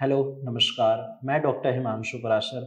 Hello, नमस्कार। मैं doctor Himanshu Parashar.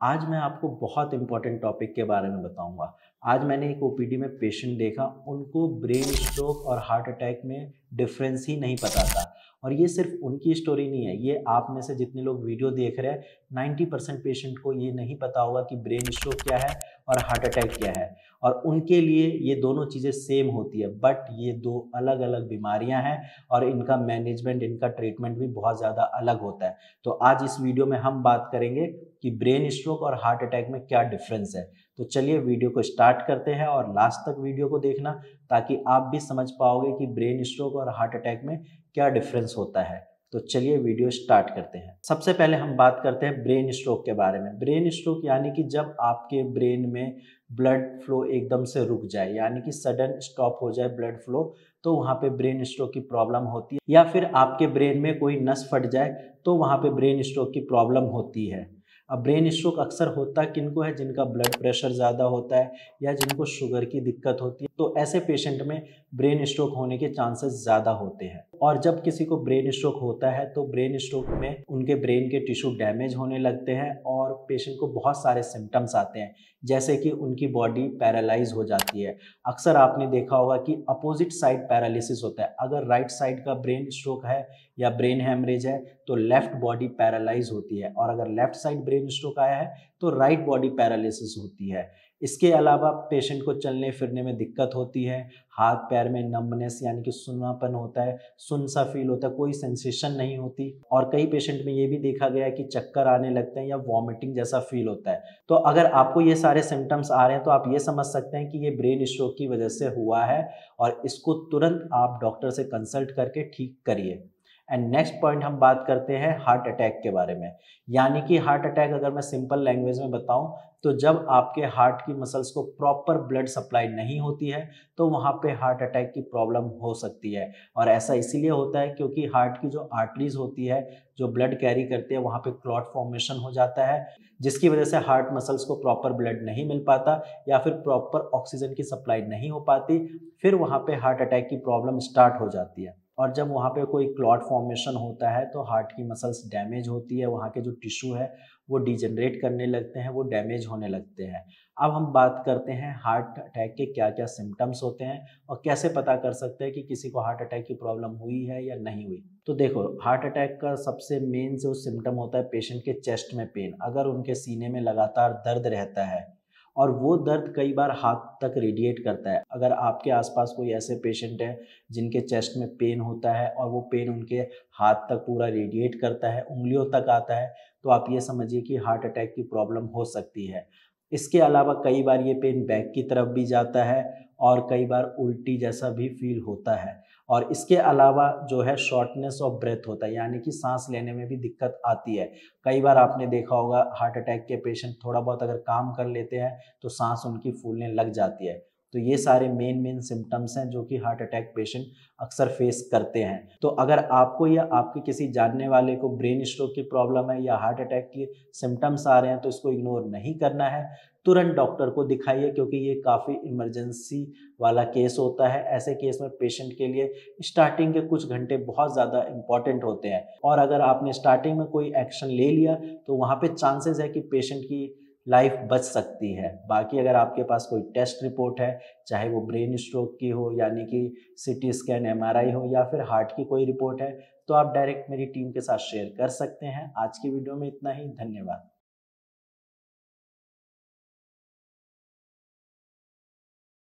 आज मैं आपको बहुत इम्पोर्टेंट टॉपिक के बारे में बताऊंगा। आज मैंने एक ओपीडी में पेशेंट देखा, उनको ब्रेन स्ट्रोक और हार्ट अटैक में डिफरेंस ही नहीं पता था। और ये सिर्फ उनकी स्टोरी नहीं है, ये आप में से जितने लोग वीडियो देख रहे हैं 90% पेशेंट को ये नहीं पता होगा कि ब्रेन स्ट्रोक क्या है और हार्ट अटैक क्या है। और उनके लिए ये दोनों चीज़ें सेम होती है, बट ये दो अलग अलग बीमारियां हैं और इनका मैनेजमेंट, इनका ट्रीटमेंट भी बहुत ज़्यादा अलग होता है। तो आज इस वीडियो में हम बात करेंगे कि ब्रेन स्ट्रोक और हार्ट अटैक में क्या डिफरेंस है। तो चलिए वीडियो को स्टार्ट करते हैं और लास्ट तक वीडियो को देखना, ताकि आप भी समझ पाओगे कि ब्रेन स्ट्रोक और हार्ट अटैक में क्या डिफरेंस होता है। तो चलिए वीडियो स्टार्ट करते हैं। सबसे पहले हम बात करते हैं ब्रेन स्ट्रोक के बारे में। ब्रेन स्ट्रोक यानी कि जब आपके ब्रेन में ब्लड फ्लो एकदम से रुक जाए, यानी कि सडन स्टॉप हो जाए ब्लड फ्लो, तो वहाँ पे ब्रेन स्ट्रोक की प्रॉब्लम होती है। या फिर आपके ब्रेन में कोई नस फट जाए तो वहाँ पे ब्रेन स्ट्रोक की प्रॉब्लम होती है। अब ब्रेन स्ट्रोक अक्सर होता किनको है, जिनका ब्लड प्रेशर ज़्यादा होता है या जिनको शुगर की दिक्कत होती है, तो ऐसे पेशेंट में ब्रेन स्ट्रोक होने के चांसेस ज़्यादा होते हैं। और जब किसी को ब्रेन स्ट्रोक होता है तो ब्रेन स्ट्रोक में उनके ब्रेन के टिश्यू डैमेज होने लगते हैं और पेशेंट को बहुत सारे सिम्टम्स आते हैं, जैसे कि उनकी बॉडी पैरालाइज हो जाती है। अक्सर आपने देखा होगा कि अपोजिट साइड पैरालिसिस होता है। अगर राइट साइड का ब्रेन स्ट्रोक है या ब्रेन हैमरेज है तो लेफ्ट बॉडी पैरालाइज होती है, और अगर लेफ्ट साइड ब्रेन स्ट्रोक आया है तो राइट बॉडी पैरालिसिस होती है। इसके अलावा पेशेंट को चलने फिरने में दिक्कत होती है, हाथ पैर में नंबनेस यानी कि सुन्नापन होता है, सुन सा फील होता है, कोई सेंसेशन नहीं होती। और कई पेशेंट में ये भी देखा गया है कि चक्कर आने लगते हैं या वॉमिटिंग जैसा फील होता है। तो अगर आपको ये सारे सिम्टम्स आ रहे हैं तो आप ये समझ सकते हैं कि ये ब्रेन स्ट्रोक की वजह से हुआ है, और इसको तुरंत आप डॉक्टर से कंसल्ट करके ठीक करिए। एंड नेक्स्ट पॉइंट हम बात करते हैं हार्ट अटैक के बारे में। यानी कि हार्ट अटैक अगर मैं सिंपल लैंग्वेज में बताऊं तो जब आपके हार्ट की मसल्स को प्रॉपर ब्लड सप्लाई नहीं होती है तो वहाँ पे हार्ट अटैक की प्रॉब्लम हो सकती है। और ऐसा इसीलिए होता है क्योंकि हार्ट की जो आर्टरीज होती है, जो ब्लड कैरी करते हैं, वहाँ पे क्लॉट फॉर्मेशन हो जाता है, जिसकी वजह से हार्ट मसल्स को प्रॉपर ब्लड नहीं मिल पाता या फिर प्रॉपर ऑक्सीजन की सप्लाई नहीं हो पाती। फिर वहाँ पे हार्ट अटैक की प्रॉब्लम स्टार्ट हो जाती है। और जब वहाँ पे कोई क्लॉट फॉर्मेशन होता है तो हार्ट की मसल्स डैमेज होती है, वहाँ के जो टिश्यू है वो डिजनरेट करने लगते हैं, वो डैमेज होने लगते हैं। अब हम बात करते हैं हार्ट अटैक के क्या क्या सिम्टम्स होते हैं और कैसे पता कर सकते हैं कि किसी को हार्ट अटैक की प्रॉब्लम हुई है या नहीं हुई। तो देखो, हार्ट अटैक का सबसे मेन जो सिम्टम होता है पेशेंट के चेस्ट में पेन। अगर उनके सीने में लगातार दर्द रहता है और वो दर्द कई बार हाथ तक रेडिएट करता है। अगर आपके आसपास कोई ऐसे पेशेंट हैं जिनके चेस्ट में पेन होता है और वो पेन उनके हाथ तक पूरा रेडिएट करता है, उंगलियों तक आता है, तो आप ये समझिए कि हार्ट अटैक की प्रॉब्लम हो सकती है। इसके अलावा कई बार ये पेन बैक की तरफ भी जाता है और कई बार उल्टी जैसा भी फील होता है। और इसके अलावा जो है शॉर्टनेस ऑफ ब्रेथ होता है, यानी कि सांस लेने में भी दिक्कत आती है। कई बार आपने देखा होगा हार्ट अटैक के पेशेंट थोड़ा बहुत अगर काम कर लेते हैं तो सांस उनकी फूलने लग जाती है। तो ये सारे मेन सिम्टम्स हैं जो कि हार्ट अटैक पेशेंट अक्सर फेस करते हैं। तो अगर आपको या आपके किसी जानने वाले को ब्रेन स्ट्रोक की प्रॉब्लम है या हार्ट अटैक की सिम्टम्स आ रहे हैं तो इसको इग्नोर नहीं करना है, तुरंत डॉक्टर को दिखाइए, क्योंकि ये काफ़ी इमरजेंसी वाला केस होता है। ऐसे केस में पेशेंट के लिए स्टार्टिंग के कुछ घंटे बहुत ज़्यादा इंपॉर्टेंट होते हैं, और अगर आपने स्टार्टिंग में कोई एक्शन ले लिया तो वहाँ पे चांसेस है कि पेशेंट की लाइफ बच सकती है। बाकी अगर आपके पास कोई टेस्ट रिपोर्ट है, चाहे वो ब्रेन स्ट्रोक की हो यानी कि सीटी स्कैन, एमआरआई हो, या फिर हार्ट की कोई रिपोर्ट है, तो आप डायरेक्ट मेरी टीम के साथ शेयर कर सकते हैं। आज की वीडियो में इतना ही। धन्यवाद।